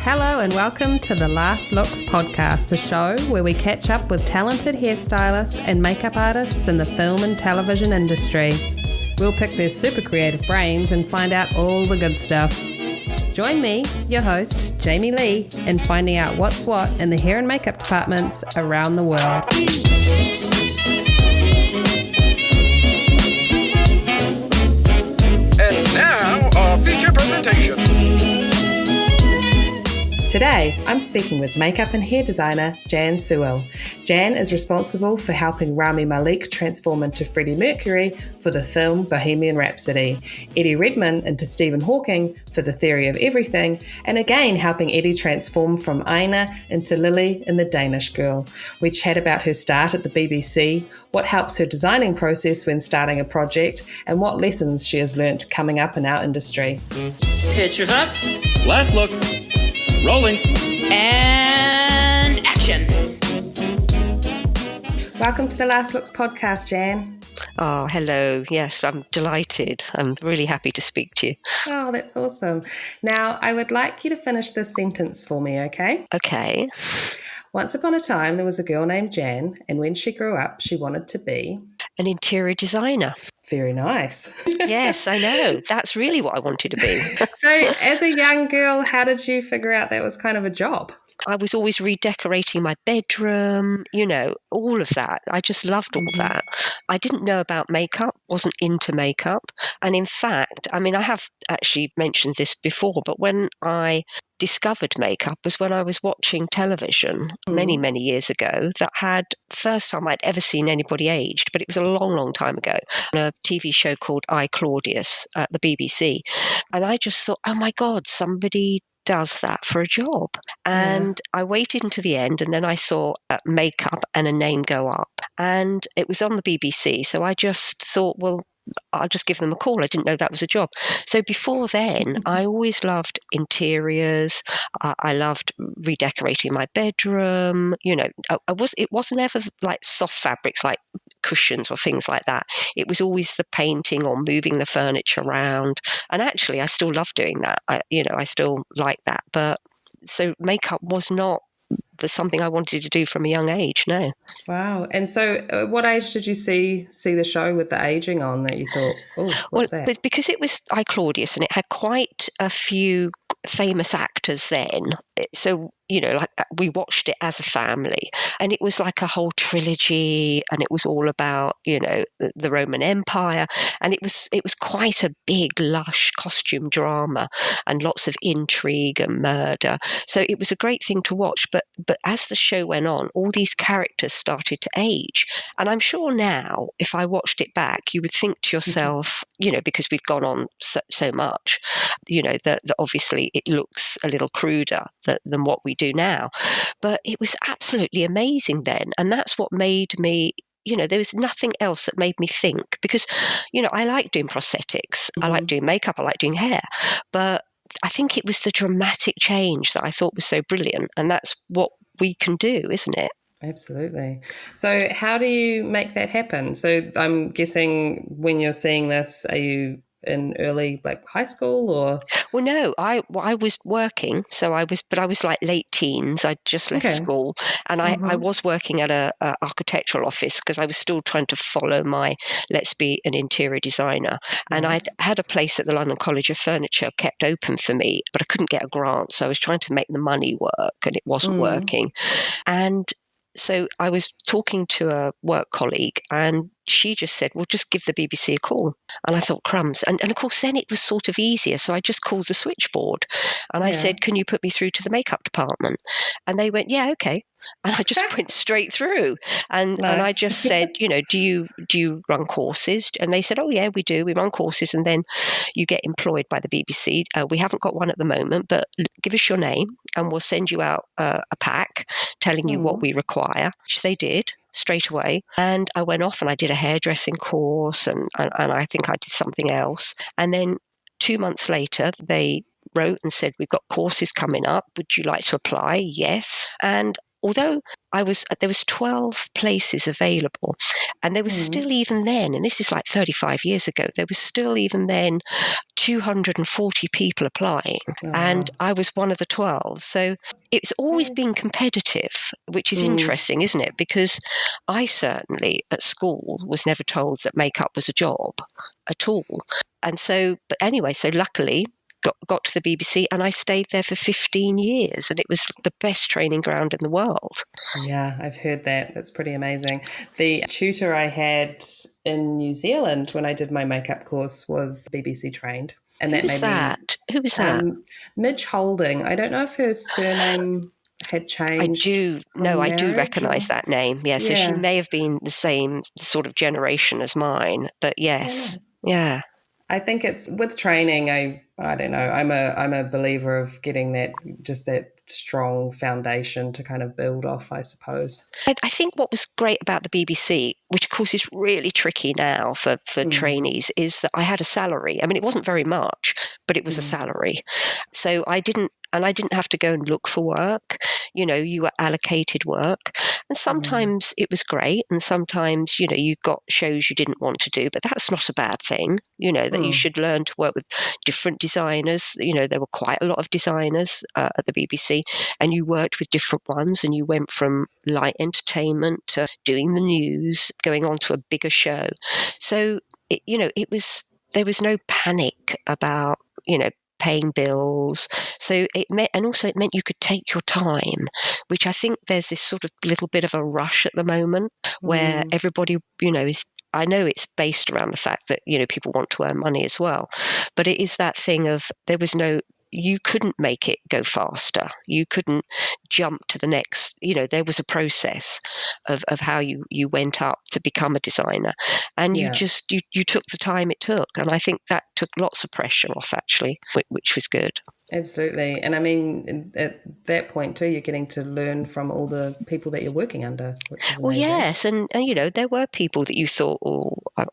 Hello and welcome to the Last Looks podcast, a show where we catch up with talented hairstylists and makeup artists in the film and television industry. We'll pick their super creative brains and find out all the good stuff. Join me, your host, Jamie Lee, in finding out what's what in the hair and makeup departments around the world. And now, our feature presentation. Today, I'm speaking with makeup and hair designer Jan Sewell. Jan is responsible for helping Rami Malek transform into Freddie Mercury for the film Bohemian Rhapsody, Eddie Redmayne into Stephen Hawking for The Theory of Everything, and again helping Eddie transform from Ina into Lily in The Danish Girl. We chat about her start at the BBC, what helps her designing process when starting a project, and what lessons she has learnt coming up in our industry. Pictures up. Last looks. Rolling. And action. Welcome to the Last Looks podcast, Jan. Oh, hello. Yes, I'm delighted. I'm really happy to speak to you. Oh, that's awesome. Now, I would like you to finish this sentence for me, okay? Okay. Once upon a time, there was a girl named Jan, and when she grew up, she wanted to be... An interior designer. Very nice. Yes, I know. That's really what I wanted to be. So as a young girl, how did you figure out that was kind of a job? I was always redecorating my bedroom, all of that. I just loved all that. I didn't know about makeup, wasn't into makeup. And in fact, I have actually mentioned this before, but when I discovered makeup was when I was watching television many, many years ago that had first time I'd ever seen anybody aged, but it was a long, long time ago, on a TV show called I, Claudius at the BBC. And I just thought, oh my God, somebody does that for a job. And I waited until the end, and then I saw makeup and a name go up, and it was on the BBC. So I just thought, well, I'll just give them a call. I didn't know that was a job. So before then, I always loved interiors. I loved redecorating my bedroom. It wasn't ever like soft fabrics like cushions or things like that. It was always the painting or moving the furniture around. And actually, I still love doing that. I still like that. But so makeup was not something I wanted to do from a young age, no. Wow. And so what age did you see the show with the aging on that you thought, oh, what's that? But because it was I, Claudius, and it had quite a few famous actors then. So, we watched it as a family, and it was like a whole trilogy, and it was all about, the Roman Empire, and it was quite a big, lush costume drama and lots of intrigue and murder. So it was a great thing to watch, but as the show went on, all these characters started to age. And I'm sure now, if I watched it back, you would think to yourself, because we've gone on so much, that obviously it looks a little cruder than what we do now. But it was absolutely amazing then. And that's what made me, there was nothing else that made me think. Because, I like doing prosthetics. I like doing makeup. I like doing hair. But I think it was the dramatic change that I thought was so brilliant. And that's what we can do, isn't it? Absolutely. So how do you make that happen? So I'm guessing when you're seeing this, are you in early high school or? Well, no, I was working. So I was like late teens. I'd just left school, and I was working at a architectural office because I was still trying to follow my let's be an interior designer. And I'd had a place at the London College of Furniture kept open for me, but I couldn't get a grant. So I was trying to make the money work, and it wasn't working. And so I was talking to a work colleague, and she just said, well, just give the BBC a call. And I thought, crumbs. And of course, then it was sort of easier. So I just called the switchboard, and I said, can you put me through to the makeup department? And they went, yeah, okay. And I just went straight through. And I just said, do you run courses? And they said, oh, yeah, we do. We run courses, and then you get employed by the BBC. We haven't got one at the moment, but give us your name, and we'll send you out a pack telling you what we require, which they did straight away. And I went off and I did a hairdressing course, and I think I did something else. And then 2 months later, they wrote and said, we've got courses coming up. Would you like to apply? Yes. And although there was 12 places available, and there was still even then, and this is like 35 years ago, there was still even then 240 people applying, and I was one of the 12. So it's always been competitive, which is interesting, isn't it? Because I certainly at school was never told that makeup was a job at all. And so, but anyway, so luckily got to the BBC, and I stayed there for 15 years, and it was the best training ground in the world. Yeah, I've heard that. That's pretty amazing. The tutor I had in New Zealand when I did my makeup course was BBC trained. And Who was that? Who was that? Midge Holding. I don't know if her surname had changed. I do recognise that name. Yeah, so she may have been the same sort of generation as mine, but yes. Yeah. I think it's with training. I don't know. I'm a believer of getting that strong foundation to kind of build off, I suppose. I think what was great about the BBC, which of course is really tricky now for trainees, is that I had a salary. I mean, it wasn't very much, but it was a salary. So I didn't have to go and look for work. You were allocated work. And sometimes it was great. And sometimes, you got shows you didn't want to do. But that's not a bad thing, that you should learn to work with different designers. There were quite a lot of designers at the BBC. And you worked with different ones. And you went from light entertainment to doing the news, going on to a bigger show. So, there was no panic about, paying bills. So it meant you could take your time, which I think there's this sort of little bit of a rush at the moment where everybody, I know it's based around the fact that, people want to earn money as well, but it is that thing of you couldn't make it go faster. You couldn't jump to the next, there was a process of how you went up to become a designer. And you took the time it took. And I think that took lots of pressure off, actually, which was good. Absolutely. And I mean, at that point too, you're getting to learn from all the people that you're working under. Which is amazing. Well, yes. And, there were people that you thought,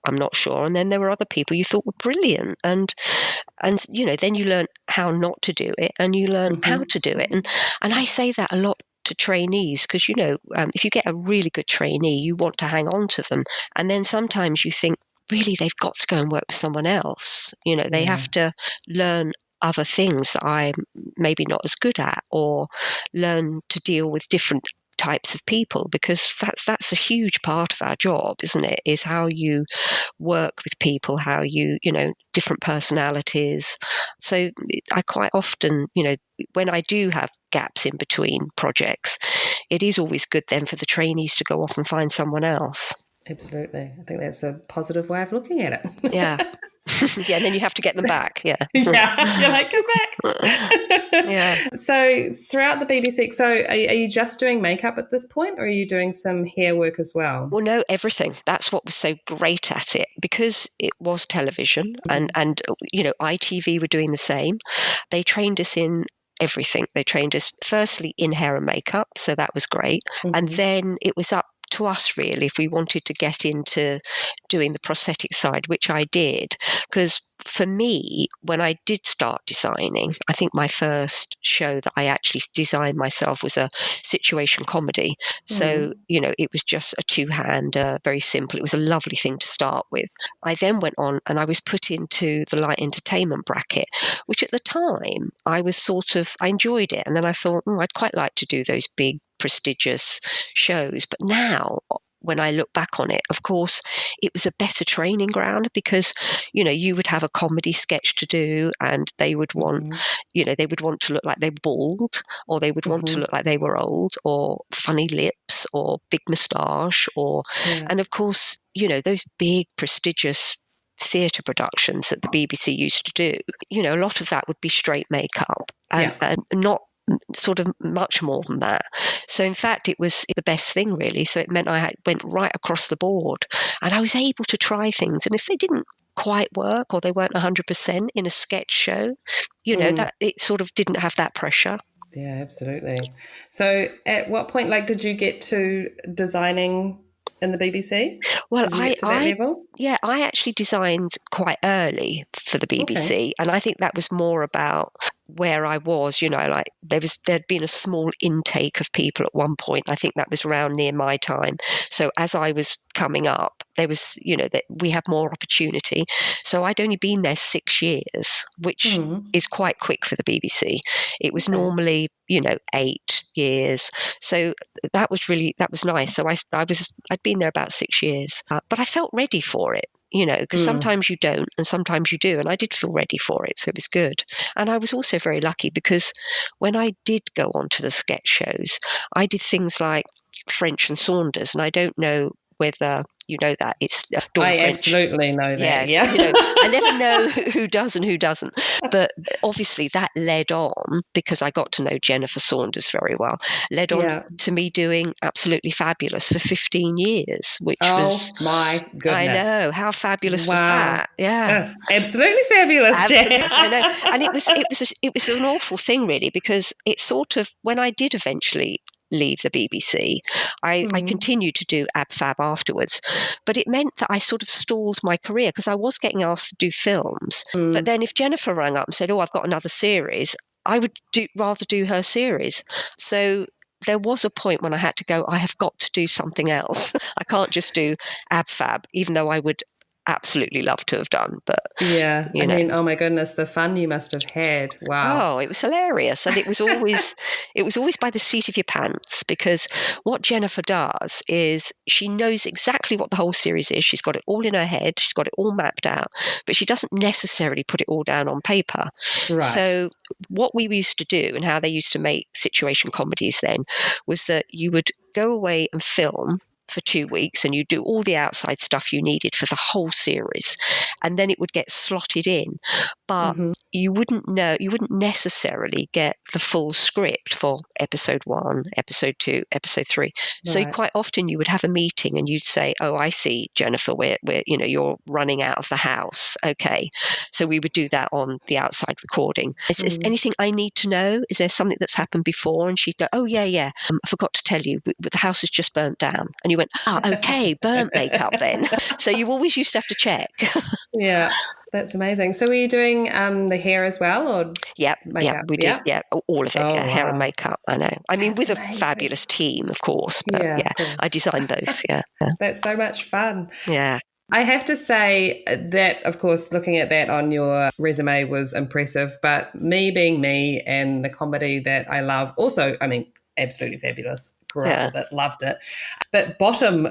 I'm not sure. And then there were other people you thought were brilliant. And then you learn how not to do it, and you learn how to do it. And I say that a lot to trainees because, if you get a really good trainee, you want to hang on to them. And then sometimes you think, really, they've got to go and work with someone else. They have to learn other things that I'm maybe not as good at, or learn to deal with different types of people, because that's a huge part of our job, isn't it? Is how you work with people, how you, different personalities. So I quite often, when I do have gaps in between projects, it is always good then for the trainees to go off and find someone else. Absolutely. I think that's a positive way of looking at it. Yeah. Yeah, and then you have to get them back. Yeah. Yeah, you're like, come back. Yeah. So throughout the BBC, are you just doing makeup at this point, or are you doing some hair work as well? Well, no, everything. That's what was so great at it, because it was television and ITV were doing the same. They trained us in everything. They trained us firstly in hair and makeup, so that was great. And then it was up to us, really, if we wanted to get into doing the prosthetic side, which I did, because for me, when I did start designing, I think my first show that I actually designed myself was a situation comedy. So, it was just a two-hander, very simple. It was a lovely thing to start with. I then went on and I was put into the light entertainment bracket, which at the time I enjoyed it. And then I thought, I'd quite like to do those big, prestigious shows. But now, when I look back on it, of course, it was a better training ground, because, you would have a comedy sketch to do, and they would want, they would want to look like they're bald, or they would want to look like they were old, or funny lips, or big moustache, and of course, those big prestigious theatre productions that the BBC used to do, a lot of that would be straight makeup and not sort of much more than that. So in fact, it was the best thing, really. So it meant I went right across the board, and I was able to try things. And if they didn't quite work, or they weren't 100% in a sketch show, that it sort of didn't have that pressure. Yeah, absolutely. So at what point, did you get to designing in the BBC? Well, I actually designed quite early for the BBC, and I think that was more about where I was, like there'd been a small intake of people at one point. I think that was around near my time. So as I was coming up, there was, that we had more opportunity. So I'd only been there 6 years, which is quite quick for the BBC. It was normally, 8 years. So that was nice. So I'd been there about 6 years, but I felt ready for it. Because sometimes you don't and sometimes you do. And I did feel ready for it. So it was good. And I was also very lucky because when I did go on to the sketch shows, I did things like French and Saunders. And I don't know whether you know that. It's Dawn I French. absolutely know that. Yes, Yeah. I never know who does and who doesn't. But obviously that led on, because I got to know Jennifer Saunders very well, led on to me doing Absolutely Fabulous for 15 years, which was... my goodness. I know. How fabulous was that? Yeah. Absolutely fabulous, Absolutely, Jen. I know. And it was an awful thing, really, because it sort of, when I did eventually leave the BBC, I continued to do AbFab afterwards, but it meant that I sort of stalled my career because I was getting asked to do films. But then if Jennifer rang up and said, I've got another series, I would rather do her series. So there was a point when I had to go, I have got to do something else. I can't just do AbFab, even though I would absolutely love to have done. But I mean, oh my goodness, the fun you must have had. Wow. Oh, it was hilarious. And it was always by the seat of your pants, because what Jennifer does is she knows exactly what the whole series is. She's got it all in her head. She's got it all mapped out, but she doesn't necessarily put it all down on paper. Right. So what we used to do, and how they used to make situation comedies then, was that you would go away and film for 2 weeks, and you do all the outside stuff you needed for the whole series, and then it would get slotted in. But you wouldn't necessarily get the full script for episode 1, episode 2, episode 3. So quite often you would have a meeting and you'd say, oh, I see, Jennifer, we're you're running out of the house. Okay. So we would do that on the outside recording. Is anything I need to know? Is there something that's happened before? And she'd go, oh, yeah. I forgot to tell you, the house has just burnt down. And you went, oh, okay, burnt makeup then. So you always used to have to check. Yeah. That's amazing. So were you doing the hair as well, or makeup? Yeah, we did. Yeah, all of it. Oh, hair and makeup. I know. I mean, with a fabulous team, of course. But I designed both. Yeah, that's so much fun. Yeah. I have to say that, of course, looking at that on your resume was impressive. But me being me and the comedy that I love, also, I mean, absolutely fabulous. Grew up with it, loved it. But bottom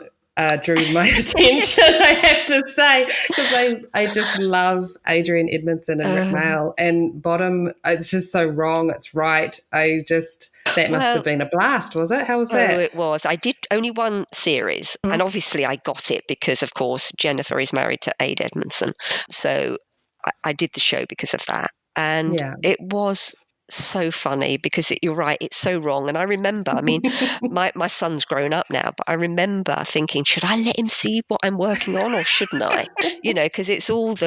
drew my attention, I have to say, because I just love Adrian Edmondson and Rick Mail, and bottom, it's just so wrong, it's right. That must have been a blast, was it? How was that? Oh, it was. I did only one series, and obviously I got it because, of course, Jennifer is married to Ade Edmondson. So I did the show because of that. And it was so funny because you're right, it's so wrong. And I remember, I mean, my son's grown up now, but I remember thinking, should I let him see what I'm working on or shouldn't I? Because it's all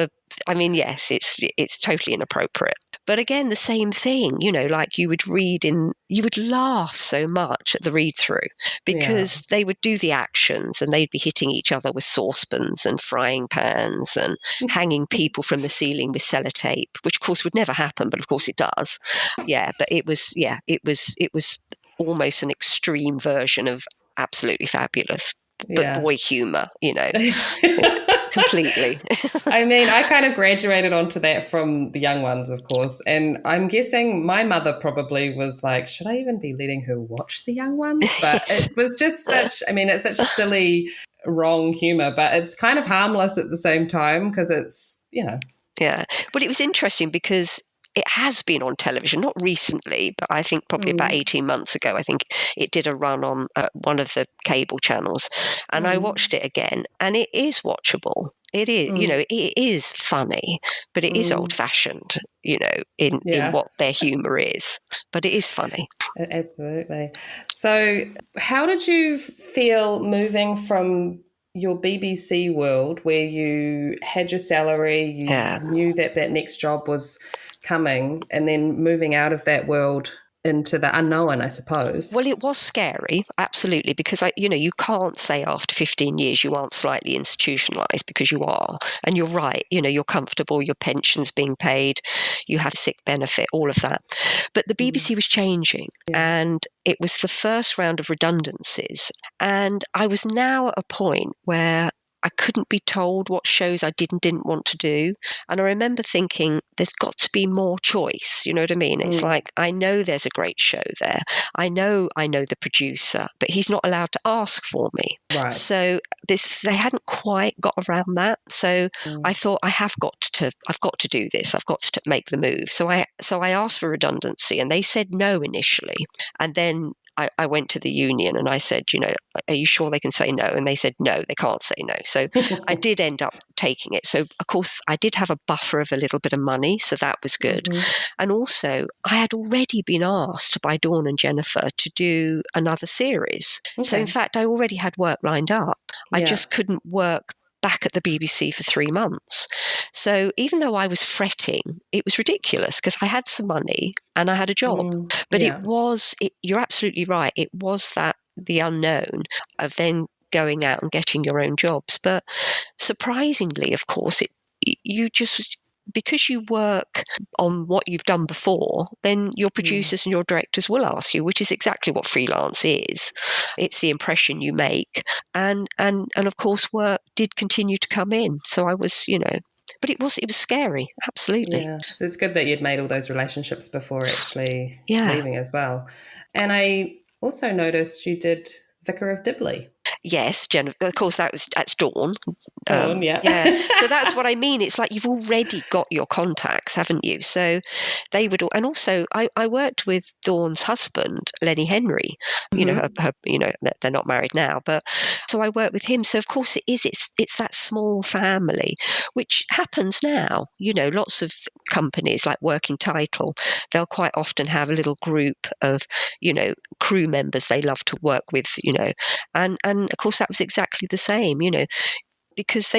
yes, it's totally inappropriate. But again, the same thing, like you would laugh so much at the read through because they would do the actions and they'd be hitting each other with saucepans and frying pans and hanging people from the ceiling with sellotape, which of course would never happen, but of course it does. Yeah, but it was almost an extreme version of Absolutely Fabulous, but boy humor, completely. I mean, I kind of graduated onto that from the young ones, of course. And I'm guessing my mother probably was like, should I even be letting her watch the young ones? But it was just it's such silly, wrong humor, but it's kind of harmless at the same time because it's, Yeah. Well, it was interesting because it has been on television, not recently, but I think probably about 18 months ago. I think it did a run on one of the cable channels, and I watched it again, and it is watchable. It is, it is funny, but it is old-fashioned, in what their humour is. But it is funny. Absolutely. So how did you feel moving from your BBC world where you had your salary, you knew that next job was coming, and then moving out of that world into the unknown, I suppose. Well, it was scary, absolutely, because you can't say after 15 years you aren't slightly institutionalized, because you are. And you're right, you're comfortable, your pension's being paid, you have sick benefit, all of that. But the BBC was changing, and it was the first round of redundancies. And I was now at a point where I couldn't be told what shows I did and didn't want to do. And I remember thinking, there's got to be more choice. You know what I mean? It's like, I know there's a great show there. I know the producer, but he's not allowed to ask for me. Right. So they hadn't quite got around that. So I thought, I've got to do this. I've got to make the move. So I asked for redundancy, and they said no initially. And then I went to the union and I said, are you sure they can say no? And they said, no, they can't say no. So I did end up taking it. So, of course, I did have a buffer of a little bit of money, so that was good. And also, I had already been asked by Dawn and Jennifer to do another series. Okay. So, in fact, I already had work lined up. I just couldn't work back at the BBC for 3 months. So even though I was fretting, it was ridiculous because I had some money and I had a job. But you're absolutely right. It was the unknown of then going out and getting your own jobs. But surprisingly, of course, because you work on what you've done before, then your producers and your directors will ask you, which is exactly what freelance is. It's the impression you make. And of course, work did continue to come in. So I was, but it was scary. Absolutely. Yeah. It's good that you'd made all those relationships before actually leaving as well. And I also noticed you did Vicar of Dibley. Yes, of course, that's Dawn. Dawn, yeah. So that's what I mean. It's like you've already got your contacts, haven't you? So they would, and also I worked with Dawn's husband, Lenny Henry. Her, they're not married now, but so I worked with him. So of course it's that small family, which happens now. Lots of companies like Working Title, they'll quite often have a little group of crew members they love to work with, and of course that was exactly the same, because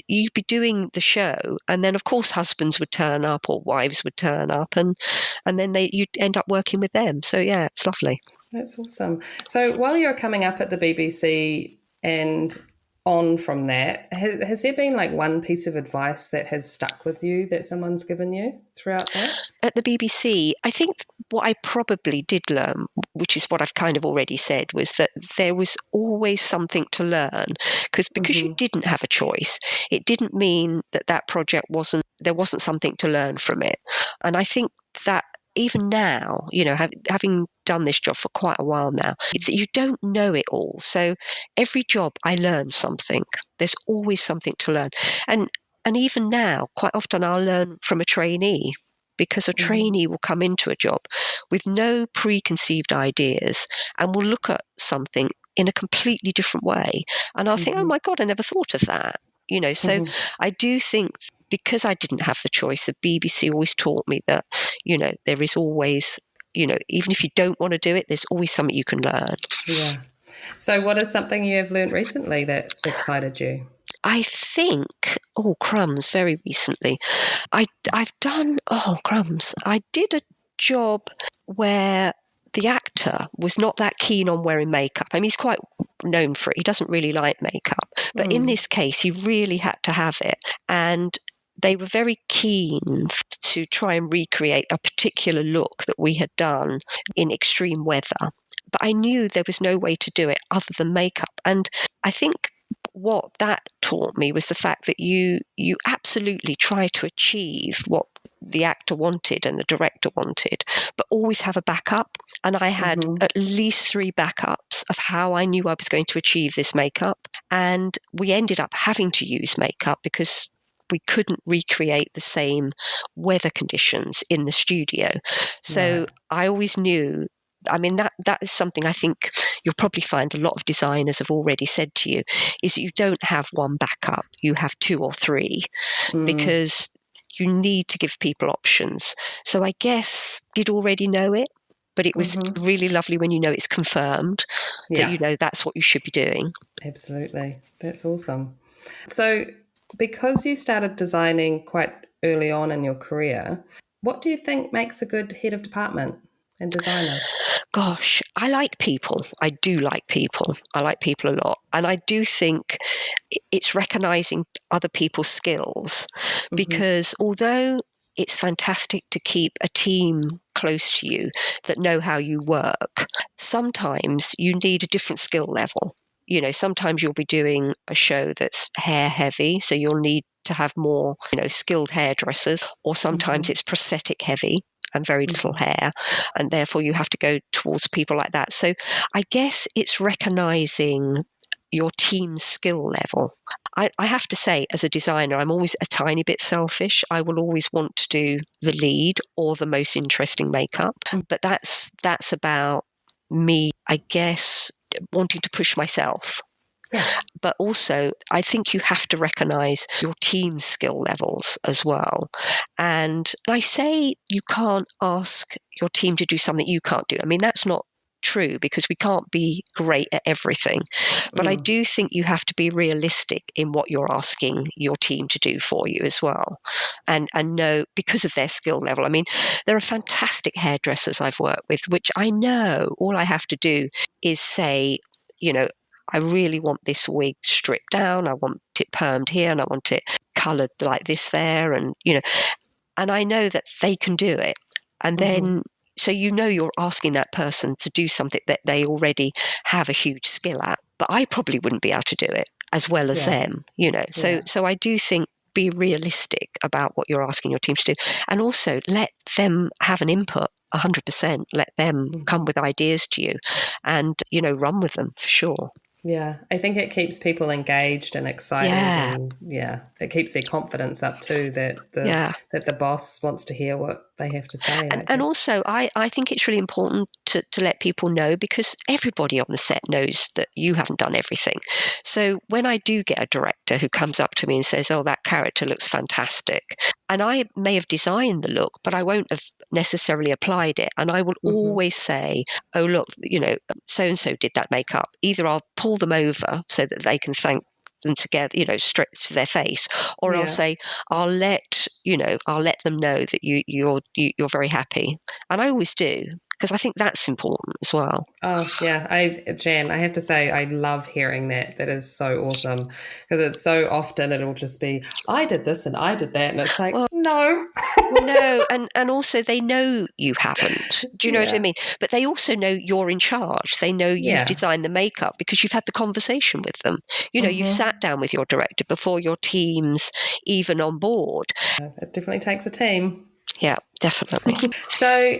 you'd be doing the show, and then of course husbands would turn up or wives would turn up, and then you'd end up working with them. So yeah, it's lovely. That's awesome. So while you're coming up at the BBC and on from that, has there been like one piece of advice that has stuck with you that someone's given you throughout that? At the BBC, I think what I probably did learn, which is what I've kind of already said, was that there was always something to learn, because you didn't have a choice. It didn't mean that project there wasn't something to learn from it. And I think that even now, having done this job for quite a while now, you don't know it all. So every job I learn something. There's always something to learn. And even now, quite often I'll learn from a trainee, because a trainee will come into a job with no preconceived ideas and will look at something in a completely different way. And I'll think, oh my God, I never thought of that. So I do think, because I didn't have the choice, the BBC always taught me that, there is always, even if you don't want to do it, there's always something you can learn. Yeah. So what is something you have learned recently that excited you? I think, very recently. I did a job where the actor was not that keen on wearing makeup. I mean, he's quite known for it. He doesn't really like makeup. But in this case, he really had to have it. And they were very keen to try and recreate a particular look that we had done in extreme weather. But I knew there was no way to do it other than makeup. And I think what that taught me was the fact that you absolutely try to achieve what the actor wanted and the director wanted, but always have a backup. And I had at least 3 backups of how I knew I was going to achieve this makeup. And we ended up having to use makeup because we couldn't recreate the same weather conditions in the studio. So I always knew, I mean, that is something I think you'll probably find a lot of designers have already said to you, is that you don't have one backup, you have 2 or 3, because you need to give people options. So I guess did already know it, but it was really lovely when it's confirmed that that's what you should be doing. Absolutely. That's awesome. So because you started designing quite early on in your career, what do you think makes a good head of department? and designer? Gosh, I like people. I do like people. I like people a lot. And I do think it's recognizing other people's skills, because although it's fantastic to keep a team close to you that know how you work, sometimes you need a different skill level. You know, sometimes you'll be doing a show that's hair heavy, so you'll need to have more, skilled hairdressers, or sometimes it's prosthetic heavy and very little hair, and therefore you have to go towards people like that. So I guess it's recognizing your team's skill level. I have to say, as a designer, I'm always a tiny bit selfish. I will always want to do the lead or the most interesting makeup, but that's about me, I guess, wanting to push myself. Yeah. But also, I think you have to recognize your team's skill levels as well. And I say you can't ask your team to do something you can't do. I mean, that's not true, because we can't be great at everything. But I do think you have to be realistic in what you're asking your team to do for you as well. And know, because of their skill level. I mean, there are fantastic hairdressers I've worked with, which I know all I have to do is say, I really want this wig stripped down. I want it permed here, and I want it coloured like this there, and and I know that they can do it. And then, so you're asking that person to do something that they already have a huge skill at. But I probably wouldn't be able to do it as well as them, So I do think, be realistic about what you're asking your team to do, and also let them have an input. 100%. Let them come with ideas to you, and run with them for sure. Yeah, I think it keeps people engaged and excited, and it keeps their confidence up too, that the boss wants to hear what they have to say. And also, I think it's really important to let people know, because everybody on the set knows that you haven't done everything. So when I do get a director who comes up to me and says, "Oh, that character looks fantastic," and I may have designed the look, but I won't have necessarily applied it, and I will always say, "Oh, look, so-and-so did that makeup." Either I'll pull them over so that they can thank them together, straight to their face, or I'll say, I'll let them know that you're very happy, and I always do, because I think that's important as well. Oh yeah, Jan, I have to say, I love hearing that. That is so awesome, because it's so often it'll just be, I did this and I did that, and it's like, no. No, and also they know you haven't. Do you know what I mean? But they also know you're in charge. They know you've designed the makeup because you've had the conversation with them. You've sat down with your director before your team's even on board. It definitely takes a team. Yeah, definitely. So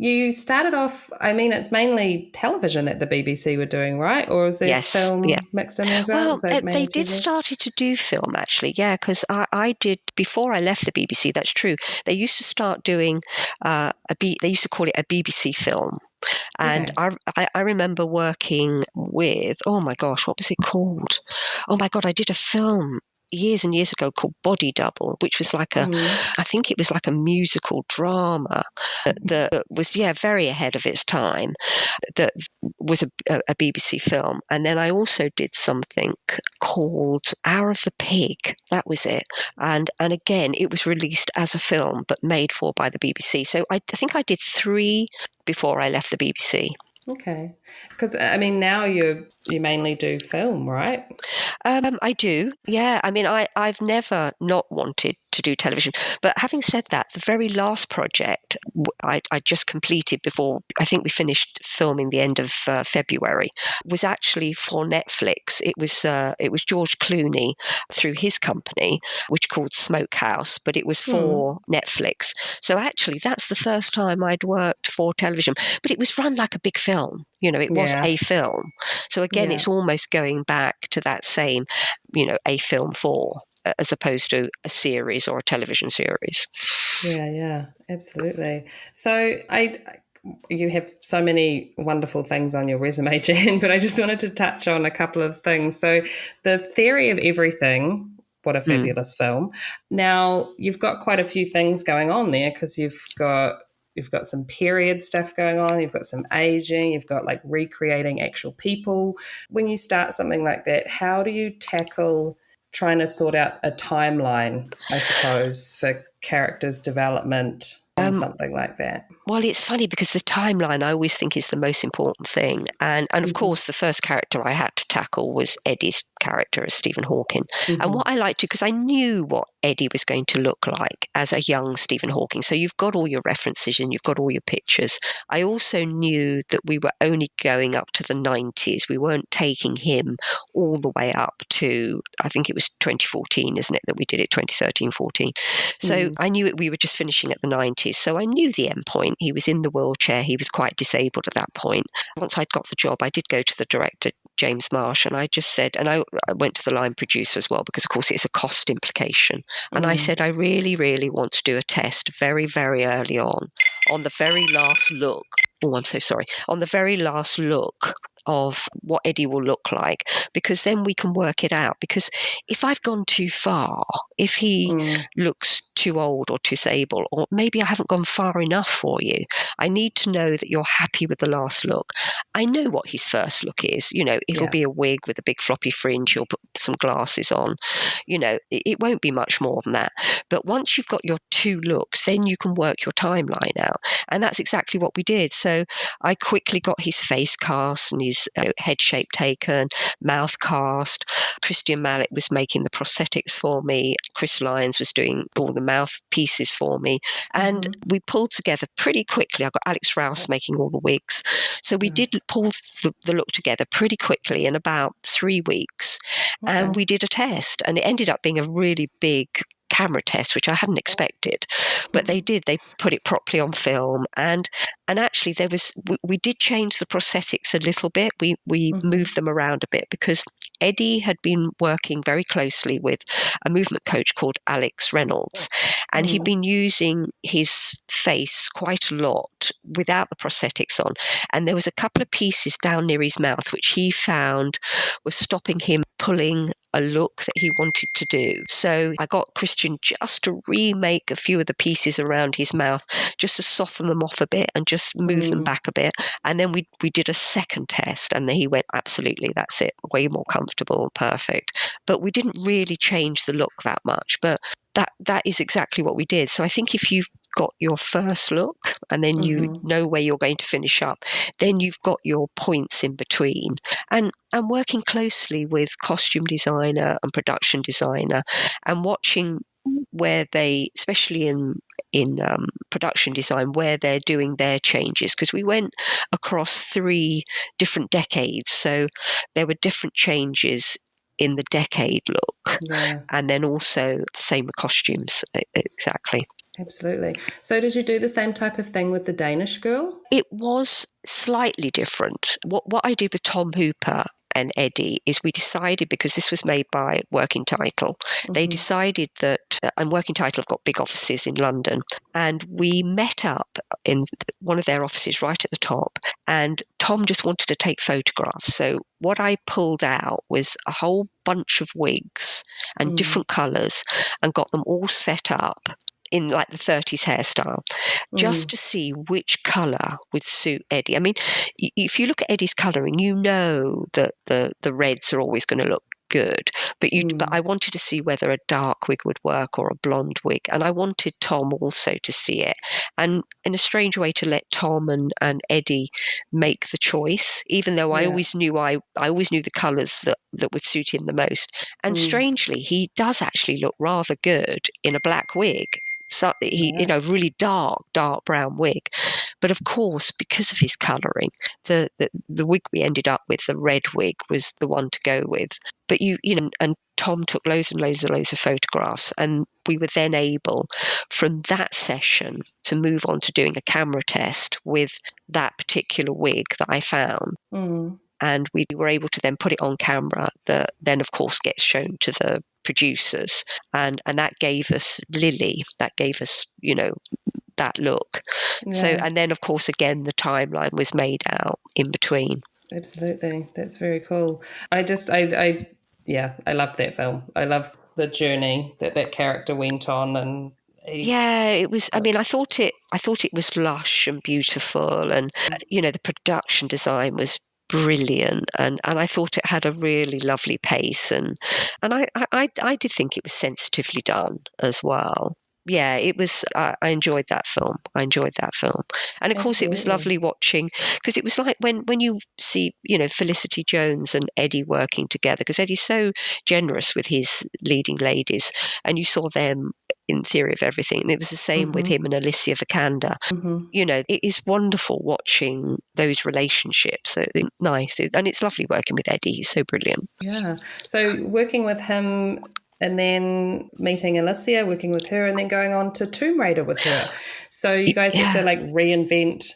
you started off, I mean, it's mainly television that the BBC were doing, right? Or is there film mixed in there as well? Well, they did started to do film, actually, because I did, before I left the BBC, that's true. They used to start doing, they used to call it a BBC film. And I remember working with, oh my gosh, what was it called? Oh my God, I did a film years and years ago called Body Double, which was like I think it was like a musical drama that was, very ahead of its time, that was a BBC film. And then I also did something called Hour of the Pig. That was it. And again, it was released as a film, but made for by the BBC. So I think I did 3 before I left the BBC. Okay. Because, I mean, now you mainly do film, right? I do, yeah. I mean, I've never not wanted to do television. But having said that, the very last project I just completed before, I think we finished filming the end of February, was actually for Netflix. It was George Clooney through his company, which called Smokehouse, but it was for Netflix. So actually, that's the first time I'd worked for television. But it was run like a big film. It was a film. So again, it's almost going back to that same, a film for, as opposed to a series or a television series. Yeah, absolutely. So you have so many wonderful things on your resume, Jan, but I just wanted to touch on a couple of things. So The Theory of Everything, what a fabulous film. Now, you've got quite a few things going on there, because you've got some period stuff going on, you've got some aging, you've got like recreating actual people. When you start something like that, how do you tackle trying to sort out a timeline, I suppose, for characters' development on something like that? Well, it's funny because the timeline I always think is the most important thing. And of course, the first character I had to tackle was Eddie's character as Stephen Hawking. And what I liked to, because I knew what Eddie was going to look like as a young Stephen Hawking. So you've got all your references and you've got all your pictures. I also knew that we were only going up to the 90s. We weren't taking him all the way up to, I think it was 2014, isn't it, that we did it, 2013, 14. So I knew we were just finishing at the 90s. So I knew the end point. He was in the wheelchair. He was quite disabled at that point. Once I'd got the job, I did go to the director, James Marsh, and I just said, and I went to the line producer as well, because of course it's a cost implication. And I said, I really, really want to do a test very, very early on the very last look. Oh, I'm so sorry. On the very last look of what Eddie will look like, because then we can work it out. Because if I've gone too far, if he looks too old or too disabled, or maybe I haven't gone far enough for you, I need to know that you're happy with the last look. I know what his first look is. You know, it'll be a wig with a big floppy fringe. You'll put some glasses on. You know, it won't be much more than that. But once you've got your two looks, then you can work your timeline out. And that's exactly what we did. So I quickly got his face cast and his head shape taken, mouth cast. Christian Mallet was making the prosthetics for me. Chris Lyons was doing all the mouth pieces for me. And we pulled together pretty quickly. I got Alex Rouse making all the wigs. So we did pull the look together pretty quickly in about 3 weeks. And we did a test. And it ended up being a really big camera test, which I hadn't expected, but they put it properly on film. And actually we did change the prosthetics a little bit. We moved them around a bit because Eddie had been working very closely with a movement coach called Alex Reynolds, and he'd been using his face quite a lot without the prosthetics on. And there was a couple of pieces down near his mouth which he found was stopping him pulling a look that he wanted to do. So I got Christian just to remake a few of the pieces around his mouth, just to soften them off a bit and just move them back a bit. And then we did a second test, and then he went, absolutely, that's it, way more comfortable, perfect. But we didn't really change the look that much. But that is exactly what we did. So I think if you've got your first look and then you know where you're going to finish up, then you've got your points in between. And working closely with costume designer and production designer and watching where they, especially in production design, where they're doing their changes, because we went across 3 different decades. So there were different changes in the decade look, and then also the same with costumes. Exactly. Absolutely. So did you do the same type of thing with the Danish Girl? It was slightly different. What I did with Tom Hooper and Eddie is we decided, because this was made by Working Title, they decided that, and Working Title have got big offices in London, and we met up in one of their offices right at the top, and Tom just wanted to take photographs. So what I pulled out was a whole bunch of wigs and different colours and got them all set up in like the 30s hairstyle, just to see which colour would suit Eddie. I mean, if you look at Eddie's colouring, you know that the reds are always going to look good, but I wanted to see whether a dark wig would work or a blonde wig, and I wanted Tom also to see it, and in a strange way to let Tom and Eddie make the choice, even though I always knew I always knew the colours that would suit him the most. And strangely, he does actually look rather good in a black wig. So he, really dark brown wig. But of course, because of his colouring, the wig we ended up with, the red wig, was the one to go with. But and Tom took loads and loads and loads of photographs, and we were then able, from that session, to move on to doing a camera test with that particular wig that I found. And we were able to then put it on camera, that then of course gets shown to the producers, and that gave us Lily, that gave us that look. So, and then of course again the timeline was made out in between. Absolutely, that's very cool. I loved that film. I loved the journey that character went on, and it was. I mean, I thought it was lush and beautiful, and the production design was brilliant, and I thought it had a really lovely pace, and I did think it was sensitively done as well. yeah, it was. I enjoyed that film. And of course, it was Absolutely. lovely watching, because it was like when you see, Felicity Jones and Eddie working together, because Eddie's so generous with his leading ladies, and you saw them in Theory of Everything, and it was the same with him and Alicia Vikander. It is wonderful watching those relationships. So nice, and it's lovely working with Eddie. He's so brilliant. Yeah. So working with him and then meeting Alicia, working with her, and then going on to Tomb Raider with her. So you guys get to like reinvent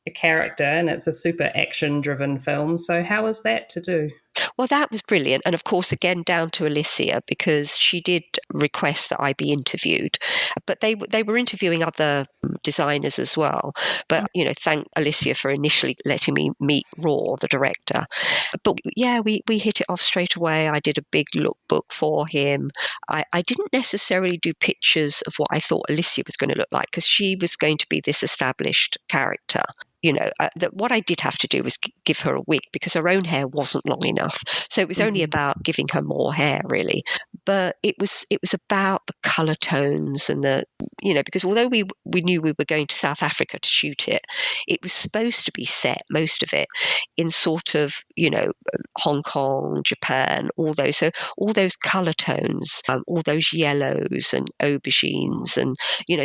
a character, and it's a super action-driven film. So how was that to do? Well, that was brilliant. And of course, again, down to Alicia, because she did request that I be interviewed. But they were interviewing other designers as well. But, thank Alicia for initially letting me meet Raw, the director. But yeah, we hit it off straight away. I did a big lookbook for him. I didn't necessarily do pictures of what I thought Alicia was going to look like, because she was going to be this established character. What I did have to do was give her a wig, because her own hair wasn't long enough. So it was only about giving her more hair, really. But it was about the colour tones and because although we knew we were going to South Africa to shoot it, it was supposed to be set, most of it, in sort of, Hong Kong, Japan, all those. So all those colour tones, all those yellows and aubergines, and,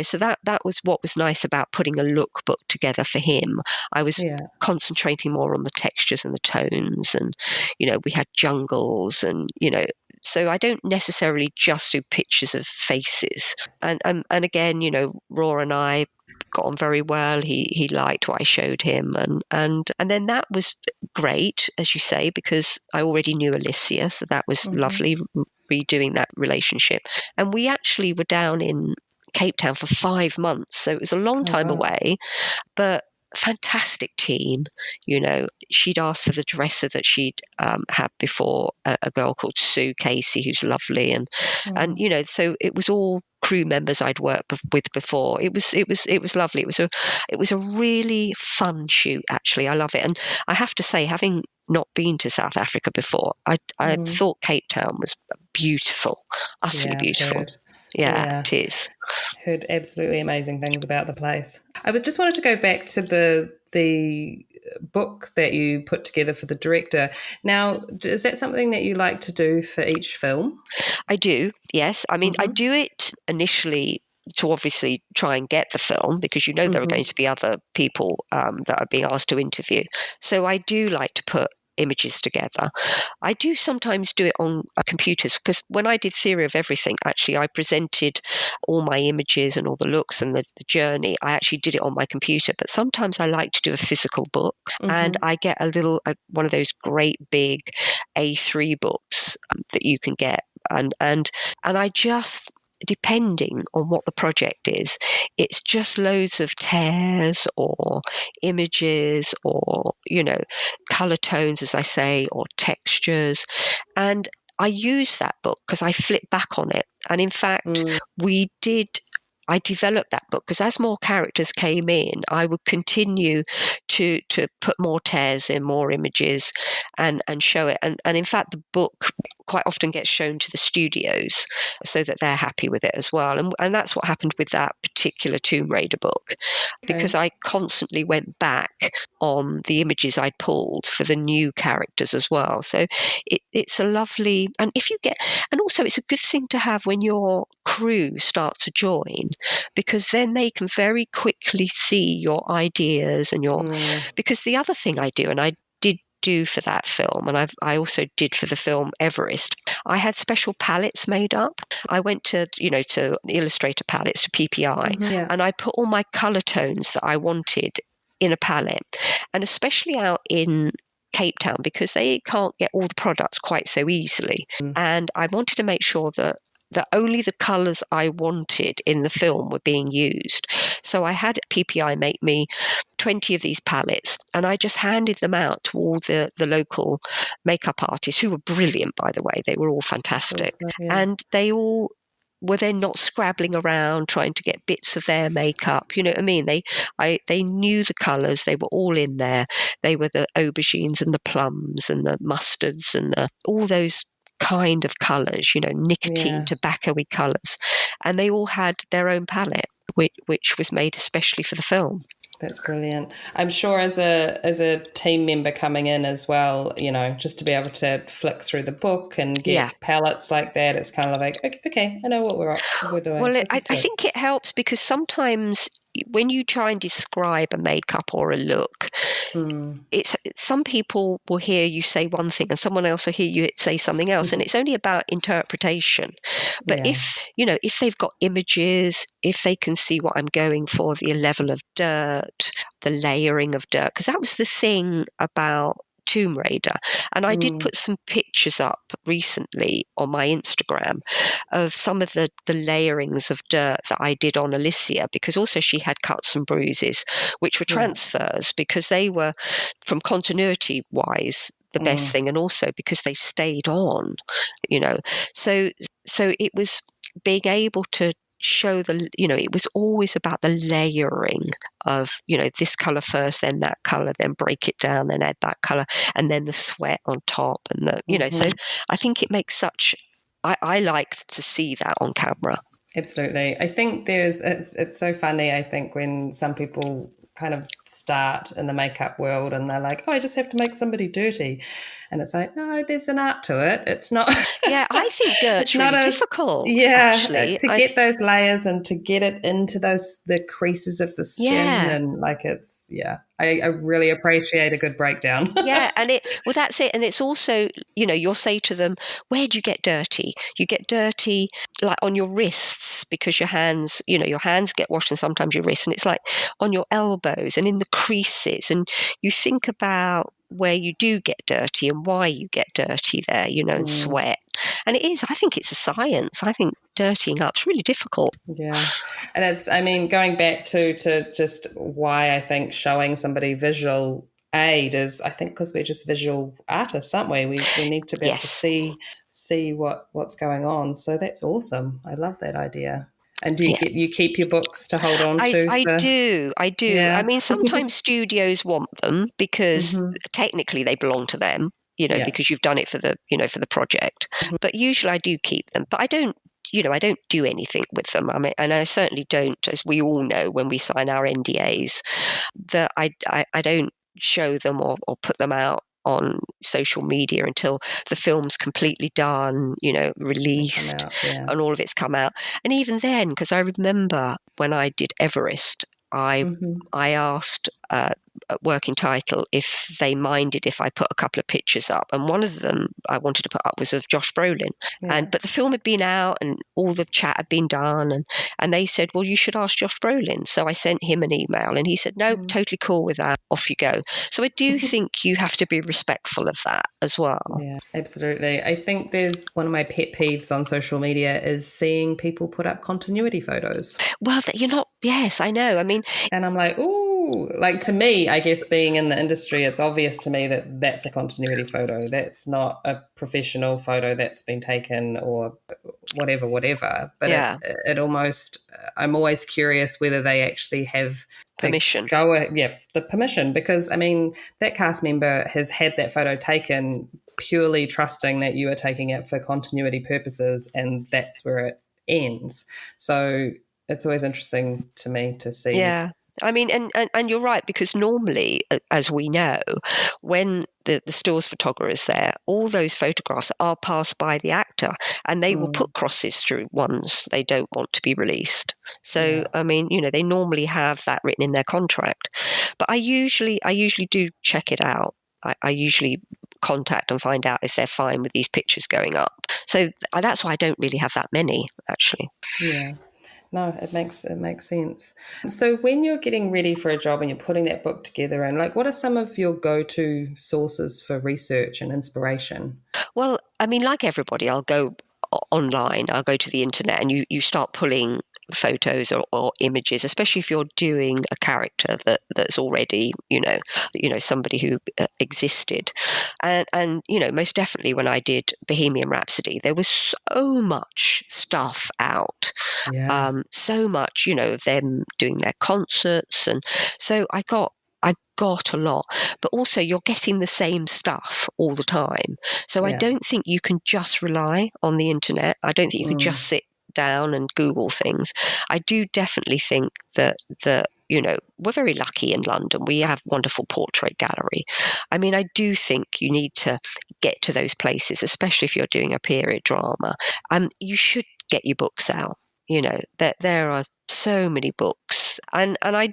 so that was what was nice about putting a lookbook together for him. I was concentrating more on the textures and the tones, and, we had jungles and, so I don't necessarily just do pictures of faces. And again, Raw and I got on very well. He liked what I showed him, and then that was great, as you say, because I already knew Alicia, so that was lovely, redoing that relationship. And we actually were down in Cape Town for 5 months, so it was a long time away, but fantastic team. She'd asked for the dresser that she'd had before, a girl called Sue Casey, who's lovely, and so it was all crew members I'd worked with before. It was lovely. It was a really fun shoot, actually. I love it, and I have to say, having not been to South Africa before, I thought Cape Town was beautiful, utterly beautiful. Yeah, it is. Heard absolutely amazing things about the place. I just wanted to go back to the book that you put together for the director. Now, is that something that you like to do for each film? I do, yes. I mean, I do it initially to obviously try and get the film, because there are going to be other people that are being asked to interview. So I do like to put images together. I do sometimes do it on computers, because when I did Theory of Everything, actually I presented all my images and all the looks and the journey. I actually did it on my computer, but sometimes I like to do a physical book, and I get one of those great big A3 books that you can get, and I just, depending on what the project is, it's just loads of tears or images or, colour tones, as I say, or textures. And I use that book because I flip back on it. And in fact, I developed that book because as more characters came in, I would continue to put more tears in, more images, and show it. And in fact, the book quite often gets shown to the studios so that they're happy with it as well. And that's what happened with that particular Tomb Raider book, because I constantly went back on the images I'd pulled for the new characters as well. So it's a lovely, and also it's a good thing to have when your crew start to join, because then they can very quickly see your ideas and because the other thing I do, and I did do for that film, and I also did for the film Everest, I had special palettes made up. I went to Illustrator palettes, to PPI, and I put all my colour tones that I wanted in a palette, and especially out in Cape Town, because they can't get all the products quite so easily. And I wanted to make sure that only the colours I wanted in the film were being used. So I had PPI make me 20 of these palettes, and I just handed them out to all the local makeup artists, who were brilliant, by the way. They were all fantastic. And they all were then not scrabbling around trying to get bits of their makeup. You know what I mean? They knew the colours. They were all in there. They were the aubergines and the plums and the mustards and all those kind of colours, nicotine, tobacco-y colours. and they all had their own palette, which was made especially for the film. That's brilliant. I'm sure as a team member coming in as well, just to be able to flick through the book and get palettes like that, it's kind of like, okay, I know what we're doing. Well, I think it helps because sometimes when you try and describe a makeup or a look, it's some people will hear you say one thing and someone else will hear you say something else, and it's only about interpretation. But if they've got images, if they can see what I'm going for, the level of dirt, the layering of dirt, because that was the thing about Tomb Raider. And I did put some pictures up recently on my Instagram of some of the layerings of dirt that I did on Alicia, because also she had cuts and bruises, which were transfers because they were, from continuity wise, the best thing, and also because they stayed on, So it was being able to show it was always about the layering of, this color first, then that color, then break it down, then add that color, and then the sweat on top, and so I think it makes I like to see that on camera. Absolutely. I think it's so funny, I think, when some people kind of start in the makeup world and they're like, I just have to make somebody dirty. And it's like, no, there's an art to it. It's not. Yeah, I think dirt's really difficult. Yeah, actually. To get those layers and to get it into the creases of the skin. And I really appreciate a good breakdown. Yeah, and that's it. And it's also, you'll say to them, where do you get dirty? You get dirty like on your wrists because your hands get washed, and sometimes your wrists, and it's like on your elbows and in the creases. And you think about where you do get dirty and why you get dirty there, and sweat. And I think it's a science. I think dirtying up's really difficult. Yeah. And it's, going back to just why I think showing somebody visual aid is, I think, because we're just visual artists, aren't we? We need to be able to see what's going on. So that's awesome. I love that idea. And do you keep your books to hold on to? I do. Yeah. Sometimes studios want them because technically they belong to them, because you've done it for the project. But usually I do keep them. But I don't do anything with them. And I certainly don't, as we all know, when we sign our NDAs, that I don't show them or put them out on social media until the film's completely done, released, and all of it's come out. And even then, because I remember when I did Everest, I asked Working Title if they minded if I put a couple of pictures up, and one of them I wanted to put up was of Josh Brolin, but the film had been out and all the chat had been done, and they said, well, you should ask Josh Brolin. So I sent him an email and he said, no, totally cool with that, off you go. So I do think you have to be respectful of that as well. Yeah, absolutely. I think there's one of my pet peeves on social media is seeing people put up continuity photos. Well, yes, I know. And I'm like, ooh, like, to me, I guess being in the industry, it's obvious to me that that's a continuity photo. That's not a professional photo that's been taken or whatever. But it almost, I'm always curious whether they actually have permission. The permission, because that cast member has had that photo taken purely trusting that you are taking it for continuity purposes, and that's where it ends. So it's always interesting to me to see. Yeah. And you're right, because normally, as we know, when the still's photographer is there, all those photographs are passed by the actor, and they will put crosses through ones they don't want to be released. So, they normally have that written in their contract. But I usually do check it out. I usually contact and find out if they're fine with these pictures going up. So that's why I don't really have that many, actually. Yeah. No, it makes sense. So when you're getting ready for a job and you're putting that book together, and what are some of your go-to sources for research and inspiration? Well, like everybody, I'll go online, I'll go to the internet, and you start pulling photos or images, especially if you're doing a character that's already, somebody who existed. And most definitely when I did Bohemian Rhapsody, there was so much stuff out. Yeah. So much, of them doing their concerts. And so I got a lot, but also you're getting the same stuff all the time. So I don't think you can just rely on the internet. I don't think you can just sit down and Google things, I do definitely think that we're very lucky in London. We have wonderful portrait gallery. I mean, I do think you need to get to those places, especially if you're doing a period drama. You should get your books out. That there are so many books, and I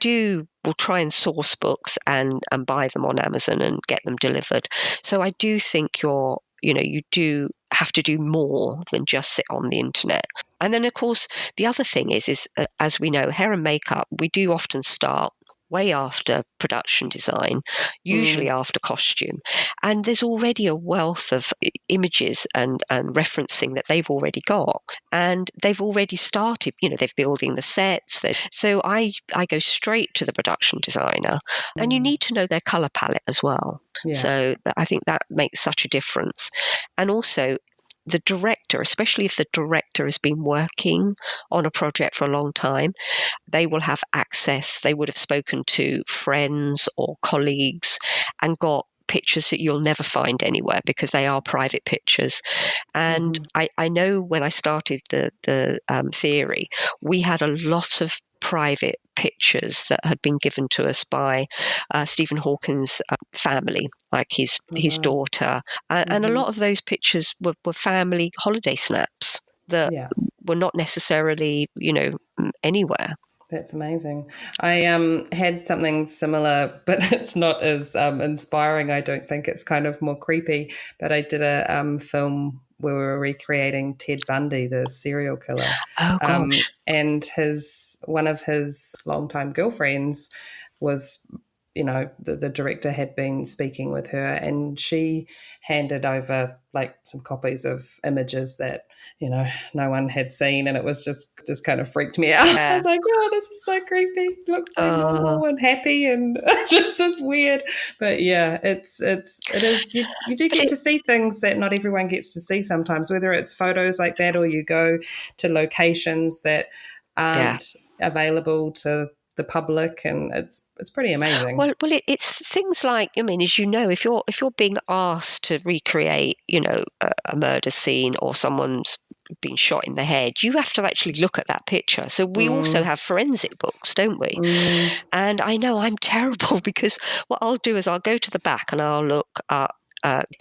will try and source books and buy them on Amazon and get them delivered. So I do think you do have to do more than just sit on the internet. And then, of course, the other thing is as we know, hair and makeup, we do often start way after production design, usually after costume. And there's already a wealth of images and referencing that they've already got. And they've already started, they're building the sets. So I go straight to the production designer. And you need to know their colour palette as well. Yeah. So I think that makes such a difference. And also, the director, especially if the director has been working on a project for a long time, they will have access. They would have spoken to friends or colleagues and got pictures that you'll never find anywhere because they are private pictures. And I know when I started the theory, we had a lot of private pictures that had been given to us by Stephen Hawking's family, like his daughter. And a lot of those pictures were family holiday snaps that were not necessarily, anywhere. That's amazing. I had something similar, but it's not as inspiring, I don't think. It's kind of more creepy. But I did a film where we were recreating Ted Bundy, the serial killer. Oh, gosh. And one of his longtime girlfriends was, the director had been speaking with her, and she handed over like some copies of images that, no one had seen, and it was just kind of freaked me out. I was like, oh, this is so creepy. It looks so normal and happy and just as weird. But yeah, it is. You do get to see things that not everyone gets to see sometimes, whether it's photos like that or you go to locations that aren't available to the public, and it's pretty amazing. Well, it's things like, as if you're being asked to recreate, a murder scene or someone's been shot in the head, you have to actually look at that picture. So we also have forensic books, don't we? And I know I'm terrible because what I'll do is I'll go to the back and I'll look at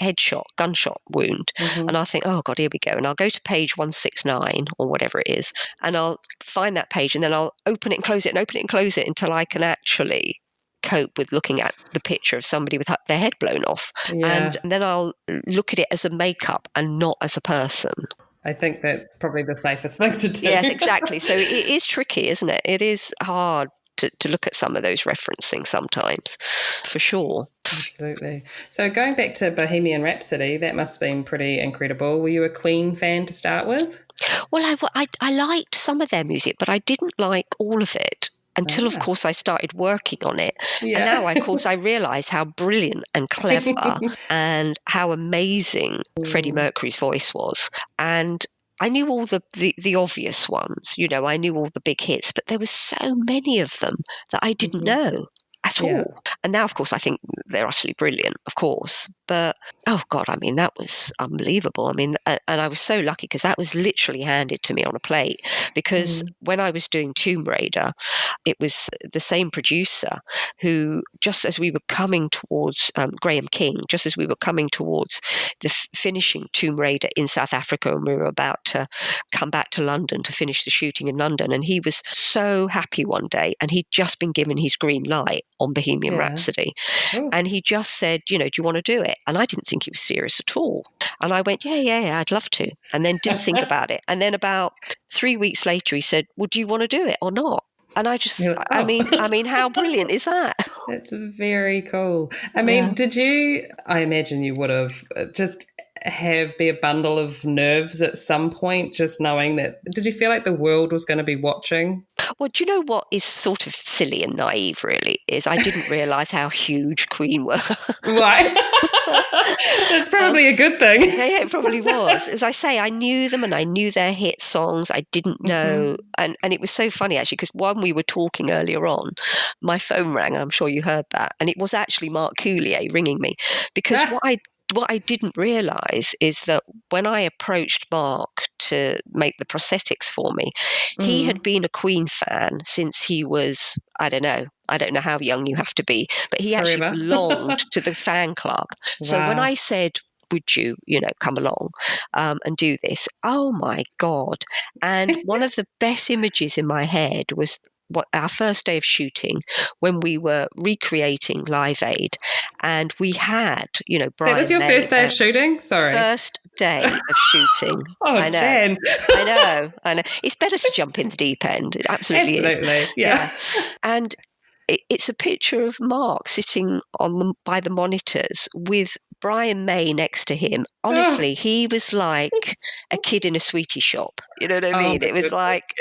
headshot, gunshot wound. And I'll think, oh God, here we go. And I'll go to page 169 or whatever it is, and I'll find that page, and then I'll open it and close it and open it and close it until I can actually cope with looking at the picture of somebody with their head blown off. And then I'll look at it as a makeup and not as a person. I think that's probably the safest thing to do. Yeah, exactly. So it is tricky, isn't it? It is hard to look at some of those referencing sometimes, for sure. Absolutely. So going back to Bohemian Rhapsody, that must have been pretty incredible. Were you a Queen fan to start with? Well, I liked some of their music, but I didn't like all of it until, of course, I started working on it. Yeah. And now, of course, I realise how brilliant and clever and how amazing Freddie Mercury's voice was. And I knew all the obvious ones, I knew all the big hits, but there were so many of them that I didn't know at all. And now, of course, I think they're utterly brilliant, of course. But, oh God, that was unbelievable. And I was so lucky because that was literally handed to me on a plate, because when I was doing Tomb Raider, it was the same producer who, just as we were coming towards Graham King, just as we were coming towards the finishing Tomb Raider in South Africa, and we were about to come back to London to finish the shooting in London, and he was so happy one day, and he'd just been given his green light on Bohemian Rhapsody. And he just said, do you want to do it? And I didn't think he was serious at all. And I went, yeah, I'd love to. And then didn't think about it. And then about 3 weeks later, he said, well, do you want to do it or not? And I just, how brilliant is that? It's very cool. Did you, I imagine you would have just be a bundle of nerves at some point, just knowing that, did you feel like the world was going to be watching? Well, do you know what is sort of silly and naive, really, is I didn't realise how huge Queen were. Right. That's probably a good thing. Yeah, it probably was. As I say, I knew them and I knew their hit songs. I didn't know. And it was so funny, actually, because when we were talking earlier on, my phone rang. I'm sure you heard that. And it was actually Mark Coulier ringing me, because what I didn't realise is that when I approached Mark to make the prosthetics for me, he had been a Queen fan since he was, I don't know how young you have to be, but he actually Forever. belonged to the fan club. So when Wow. I said, would you, come along and do this? Oh my God. And one of the best images in my head was our first day of shooting, when we were recreating Live Aid, and we had, That was Brian your May. first day of shooting? Sorry. First day of shooting. Oh, I know. Jen. I know. It's better to jump in the deep end. It absolutely is. Absolutely. Yeah. And it's a picture of Mark sitting by the monitors with Brian May next to him. Honestly, he was like a kid in a sweetie shop. You know what I mean? my It was goodness. like,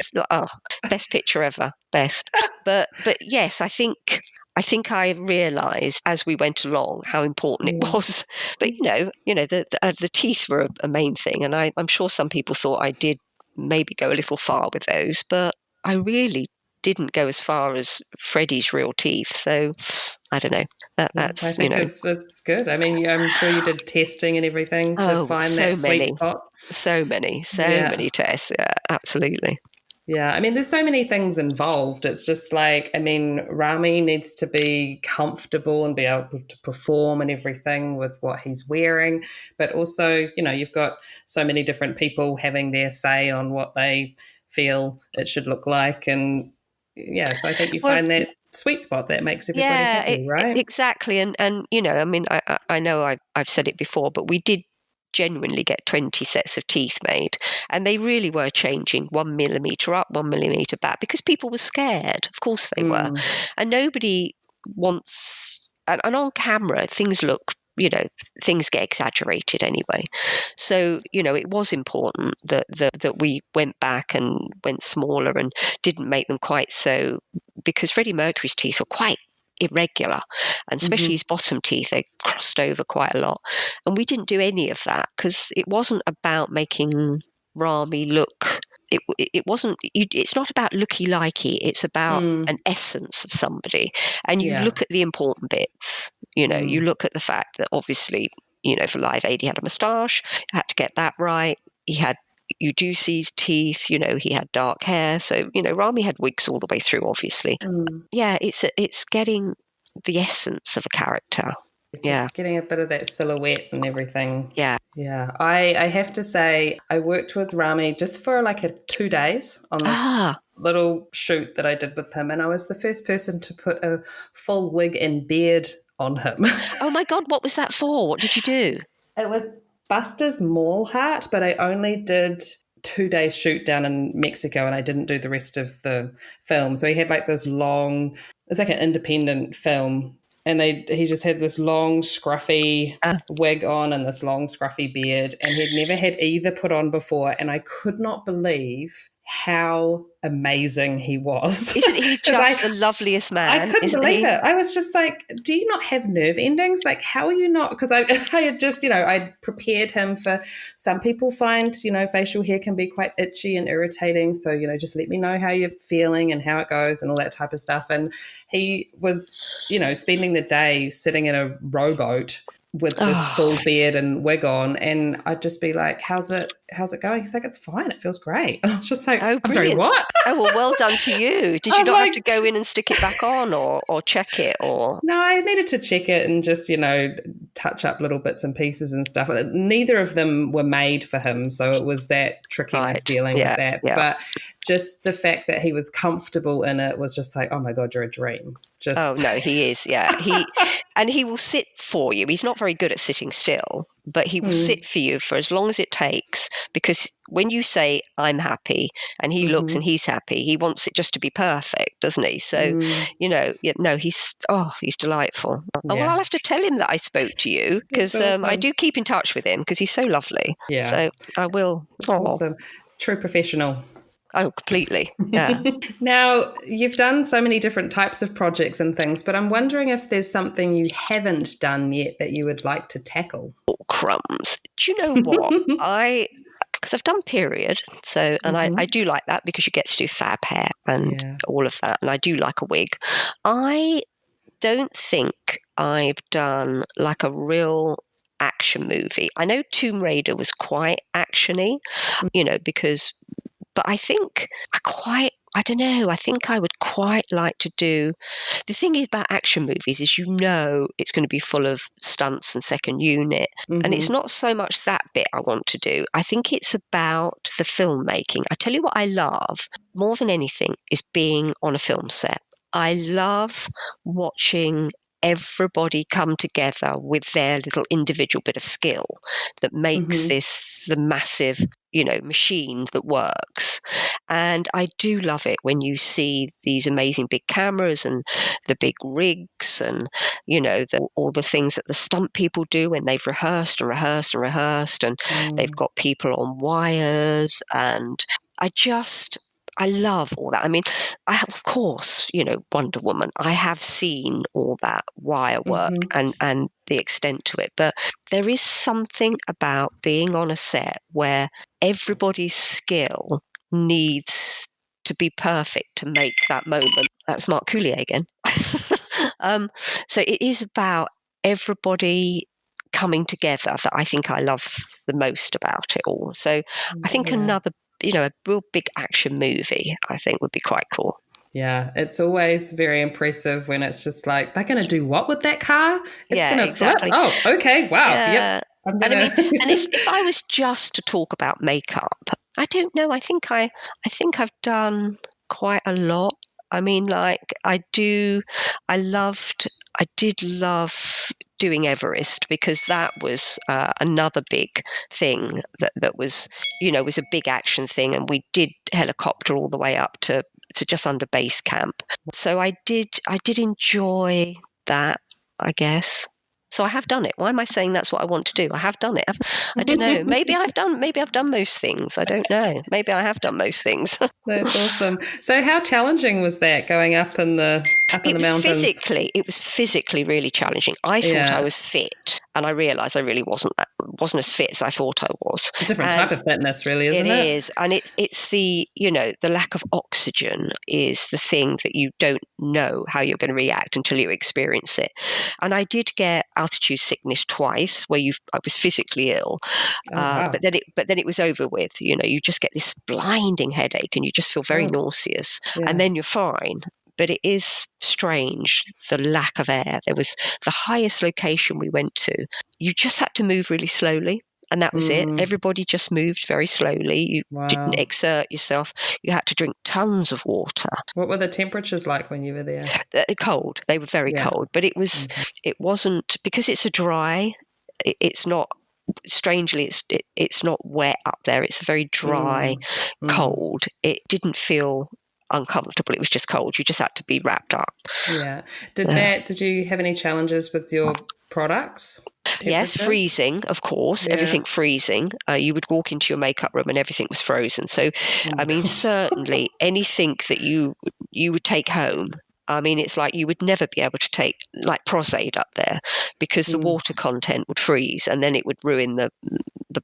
best picture ever, best. But yes, I think I realised as we went along how important it was. But the teeth were a main thing, and I'm sure some people thought I did maybe go a little far with those, but I really didn't go as far as Freddie's real teeth. So I don't know. That's I think it's good. I mean, I'm sure you did testing and everything to find that sweet spot. So many tests. Yeah, absolutely. Yeah, I mean, there's so many things involved. It's just like, I mean, Rami needs to be comfortable and be able to perform and everything with what he's wearing. But also, you've got so many different people having their say on what they feel it should look like. And yeah, so I think you find that sweet spot that makes everybody happy, right? Exactly. And I mean, I know I've said it before, but we did genuinely get 20 sets of teeth made, and they really were changing 1 millimeter up, 1 millimeter back, because people were scared. Of course they were. And nobody wants, and on camera things look, things get exaggerated anyway. So, it was important that we went back and went smaller and didn't make them quite so, because Freddie Mercury's teeth were quite irregular, and especially his bottom teeth, they crossed over quite a lot. And we didn't do any of that because it wasn't about making Rami look, it wasn't, it's not about looky-likey, it's about an essence of somebody. And you look at the important bits, you look at the fact that obviously, for Live Aid, he had a moustache, had to get that right. You do see his teeth, he had dark hair. So, Rami had wigs all the way through, obviously. Yeah, it's getting the essence of a character. Just getting a bit of that silhouette and everything. Yeah. Yeah. I have to say, I worked with Rami just for like 2 days on this little shoot that I did with him. And I was the first person to put a full wig and beard on him. Oh my God, what was that for? What did you do? It was Buster's Mall Hat, but I only did 2 days shoot down in Mexico, and I didn't do the rest of the film. So he had like this long, it's like an independent film, and he just had this long scruffy wig on and this long scruffy beard, and he'd never had either put on before, and I could not believe how amazing he was. Isn't he just the loveliest man? I couldn't believe it. I was just like, do you not have nerve endings? Like, how are you not? Because I had just, I prepared him for, some people find, facial hair can be quite itchy and irritating. So, just let me know how you're feeling and how it goes and all that type of stuff. And he was, spending the day sitting in a rowboat with this full beard and wig on, and I'd just be like, how's it going? He's like, it's fine, it feels great. And I was just like, I'm sorry, what? Oh, well done to you. Did you not have to go in and stick it back on or check it? Or No, I needed to check it and just, touch up little bits and pieces and stuff. Neither of them were made for him, so it was that trickiness dealing with that. Yeah. But just the fact that he was comfortable in it was just like, oh my God, you're a dream. Oh no, he is. Yeah, he will sit for you. He's not very good at sitting still, but he will sit for you for as long as it takes, because when you say I'm happy and he looks and he's happy, he wants it just to be perfect, doesn't he? So he's delightful. Yeah. Well, I'll have to tell him that I spoke to you, because I do keep in touch with him because he's so lovely. Yeah, so I will. Awesome. True professional. Oh, completely. Yeah. Now, you've done so many different types of projects and things, but I'm wondering if there's something you haven't done yet that you would like to tackle. Oh, crumbs. Do you know what? Because I've done period, so, and I do like that because you get to do fab hair and all of that, and I do like a wig. I don't think I've done like a real action movie. I know Tomb Raider was quite actiony, but I think I don't know, I think I would quite like to do, the thing about action movies is it's going to be full of stunts and second unit, and it's not so much that bit I want to do. I think it's about the filmmaking. I tell you what I love more than anything is being on a film set. I love watching everybody come together with their little individual bit of skill that makes this the massive, machine that works. And I do love it when you see these amazing big cameras and the big rigs and, all the things that the stunt people do when they've rehearsed and rehearsed and rehearsed, and they've got people on wires. And I love all that. I mean, I have, of course, Wonder Woman. I have seen all that wire work and the extent to it. But there is something about being on a set where everybody's skill needs to be perfect to make that moment. That's Mark Coulier again. So it is about everybody coming together that I think I love the most about it all. So I think another a real big action movie, I think, would be quite cool. Yeah, it's always very impressive when it's just like, they're going to do what with that car? It's going to flip? Oh, okay, wow. Yeah. Yep. And if I was just to talk about makeup, I don't know. I think I've done quite a lot. I mean, like I did love doing Everest, because that was another big thing that was, was a big action thing. And we did helicopter all the way up to just under base camp. So I did enjoy that, I guess. So I have done it. Why am I saying that's what I want to do? I have done it. I don't know. Maybe I've done most things. I don't know. Maybe I have done most things. That's awesome. So how challenging was that, going up in the mountains? It was physically really challenging. I thought I was fit, and I realised I really wasn't as fit as I thought I was. It's a different type of fitness, really, isn't it? It is, and it's the the lack of oxygen is the thing that you don't know how you're going to react until you experience it. And I did get altitude sickness twice, where I was physically ill, but then it was over with. You just get this blinding headache, and you just feel very nauseous, and then you're fine. But it is strange, the lack of air. There was the highest location we went to. You just had to move really slowly, and that was it. Everybody just moved very slowly. You didn't exert yourself. You had to drink tons of water. What were the temperatures like when you were there? Cold. They were very cold. But it wasn't, because it's a dry, it's not, strangely, it's not wet up there. It's a very dry, cold. It didn't feel uncomfortable. It was just cold. You just had to be wrapped up. Yeah. Did you have any challenges with your products? Yes, freezing, of course, everything freezing. You would walk into your makeup room and everything was frozen. So, I mean, certainly anything that you would take home, I mean, it's like you would never be able to take like Prozac up there, because the water content would freeze and then it would ruin the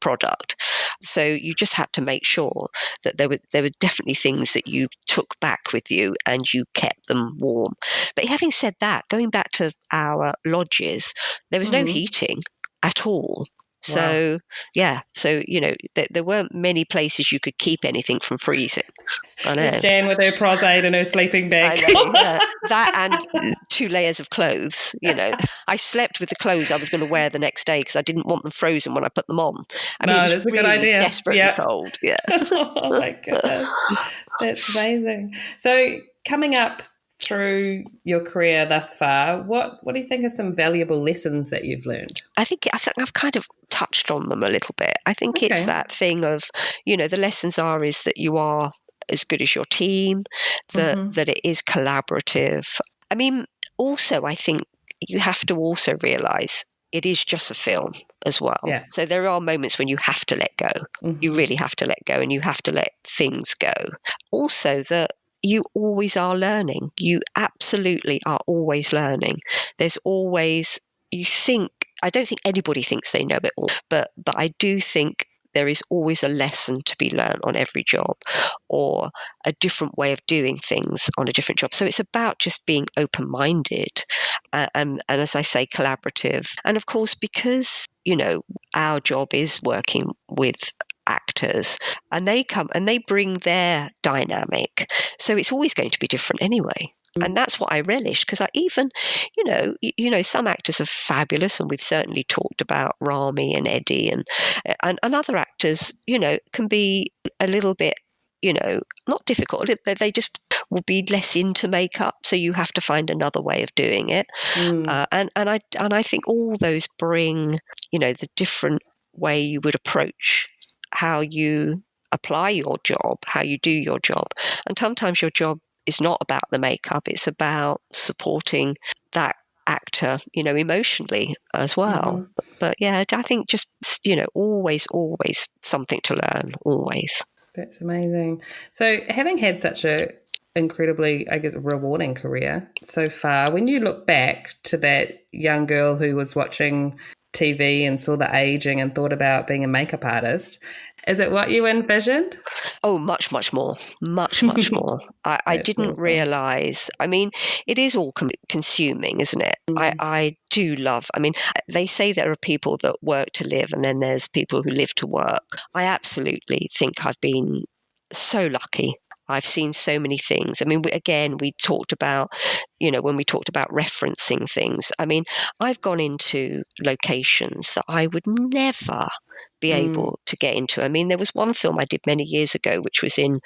product. So you just had to make sure that there were definitely things that you took back with you and you kept them warm. But having said that, going back to our lodges, there was no heating at all. So, so, there weren't many places you could keep anything from freezing. I know. It's Jan with her Prozac and her sleeping bag. I know, that and 2 layers of clothes. I slept with the clothes I was going to wear the next day because I didn't want them frozen when I put them on. I mean, it was that's a really good idea. Desperately cold. Yeah. Oh, my goodness. That's amazing. So coming up through your career thus far, what do you think are some valuable lessons that you've learned? I think I've kind of touched on them a little bit. I think it's that thing of, the lessons is that you are as good as your team, that it is collaborative. I mean, also, I think you have to also realise it is just a film as well. Yeah. So there are moments when you have to let go. You really have to let go, and you have to let things go. Also, that you always are learning. You absolutely are always learning. There's always, I don't think anybody thinks they know it all, but I do think there is always a lesson to be learned on every job, or a different way of doing things on a different job. So it's about just being open-minded and as I say, collaborative. And of course, because, our job is working with actors, and they come and they bring their dynamic. So it's always going to be different anyway. And that's what I relish, because I even, some actors are fabulous, and we've certainly talked about Rami and Eddie, and other actors, can be a little bit, not difficult. They just will be less into makeup, so you have to find another way of doing it. And I think all those bring, the different way you would approach how you apply your job, how you do your job. And sometimes your job is not about the makeup, it's about supporting that actor, emotionally as well. But yeah, I think just, always something to learn, always. That's amazing. So having had such a incredibly, I guess, rewarding career so far, when you look back to that young girl who was watching TV and saw the aging and thought about being a makeup artist, is it what you envisioned? Oh, much more. Much more. I didn't awesome. Realise. I mean, it is all consuming, isn't it? I do love, they say there are people that work to live, and then there's people who live to work. I absolutely think I've been so lucky. I've seen so many things. We talked about, when we talked about referencing things, I've gone into locations that I would never be able to get into. There was one film I did many years ago, which was in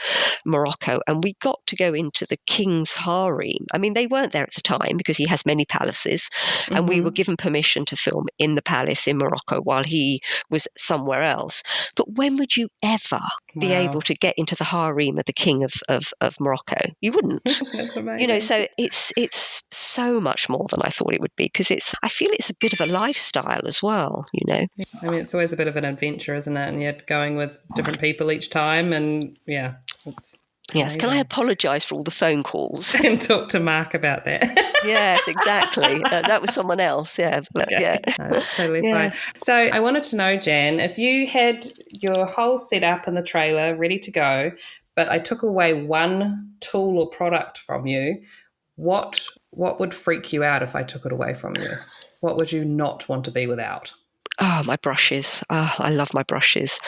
Morocco, and we got to go into the king's harem. They weren't there at the time because he has many palaces, and we were given permission to film in the palace in Morocco while he was somewhere else. But when would you ever be able to get into the harem of the king of Morocco? You wouldn't. That's amazing. So it's so much more than I thought it would be, because I feel it's a bit of a lifestyle as well, It's always a bit of an adventure, isn't it? And you're going with different people each time, and it's yes. Can I apologise for all the phone calls? And talk to Mark about that. Yes, exactly. That was someone else. Yeah, No, totally fine. So I wanted to know, Jan, if you had your whole setup in the trailer ready to go, but I took away one tool or product from you, what would freak you out if I took it away from you? What would you not want to be without? Oh, my brushes. Oh, I love my brushes.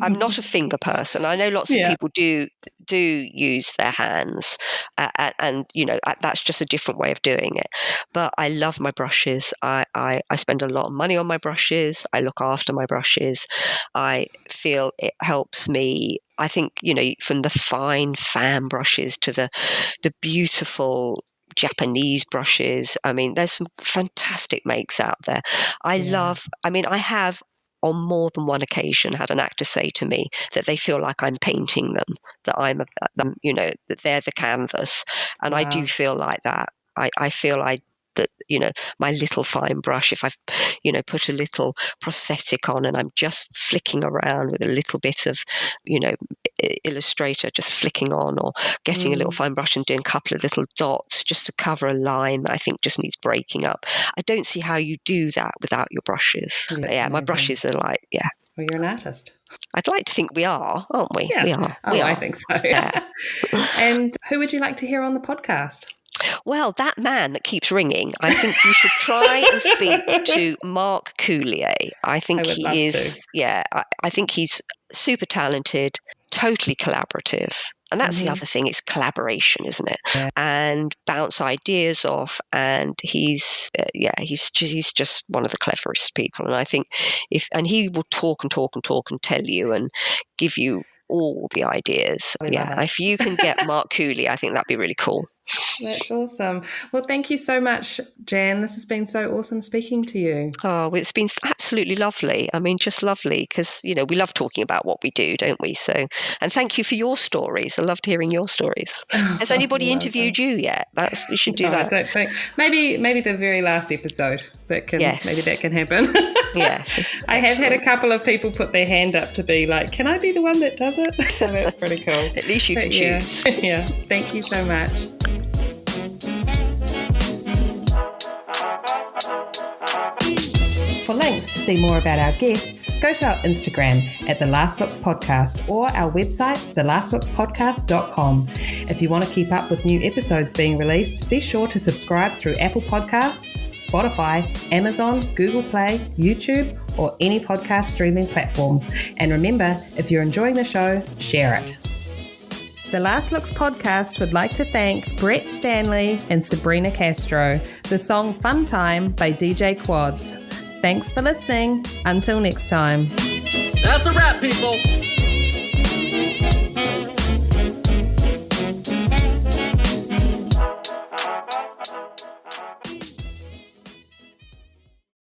I'm not a finger person. I know lots of people do use their hands, and that's just a different way of doing it. But I love my brushes. I spend a lot of money on my brushes. I look after my brushes. I feel it helps me. I think, from the fine fan brushes to the beautiful Japanese brushes. There's some fantastic makes out there. I have on more than one occasion had an actor say to me that they feel like I'm painting them, that that they're the canvas. And I do feel like that. I feel that, my little fine brush, if I've, put a little prosthetic on and I'm just flicking around with a little bit of, Illustrator, just flicking on, or getting a little fine brush and doing a couple of little dots just to cover a line that I think just needs breaking up. I don't see how you do that without your brushes. My brushes are like, Well, you're an artist. I'd like to think we are, aren't we? Yeah. We are. I think so. Yeah. And who would you like to hear on the podcast? Well, that man that keeps ringing, I think you should try and speak to Mark Coulier. I think he is, I think he's super talented, totally collaborative. And that's the other thing, it's collaboration, isn't it? Yeah. And bounce ideas off. And he's just one of the cleverest people. And I think he will talk and tell you and give you all the ideas. If you can get Mark Cooley, I think that'd be really cool. That's awesome. Well, thank you so much, Jan. This has been so awesome speaking to you. Oh, it's been absolutely lovely. Just lovely, because, we love talking about what we do, don't we? So, and thank you for your stories. I loved hearing your stories. Has anybody interviewed you yet? You should do that. I don't think. Maybe the very last episode. Maybe that can happen. Yes. I have had a couple of people put their hand up to be like, can I be the one that does it? So that's pretty cool. At least you can choose. Yeah. Thank you so much. For links to see more about our guests, go to our Instagram at The Last Looks Podcast or our website, thelastlookspodcast.com. If you want to keep up with new episodes being released, be sure to subscribe through Apple Podcasts, Spotify, Amazon, Google Play, YouTube, or any podcast streaming platform. And remember, if you're enjoying the show, share it. The Last Looks podcast would like to thank Brett Stanley and Sabrina Castro. The song Fun Time by DJ Quads. Thanks for listening. Until next time. That's a wrap, people.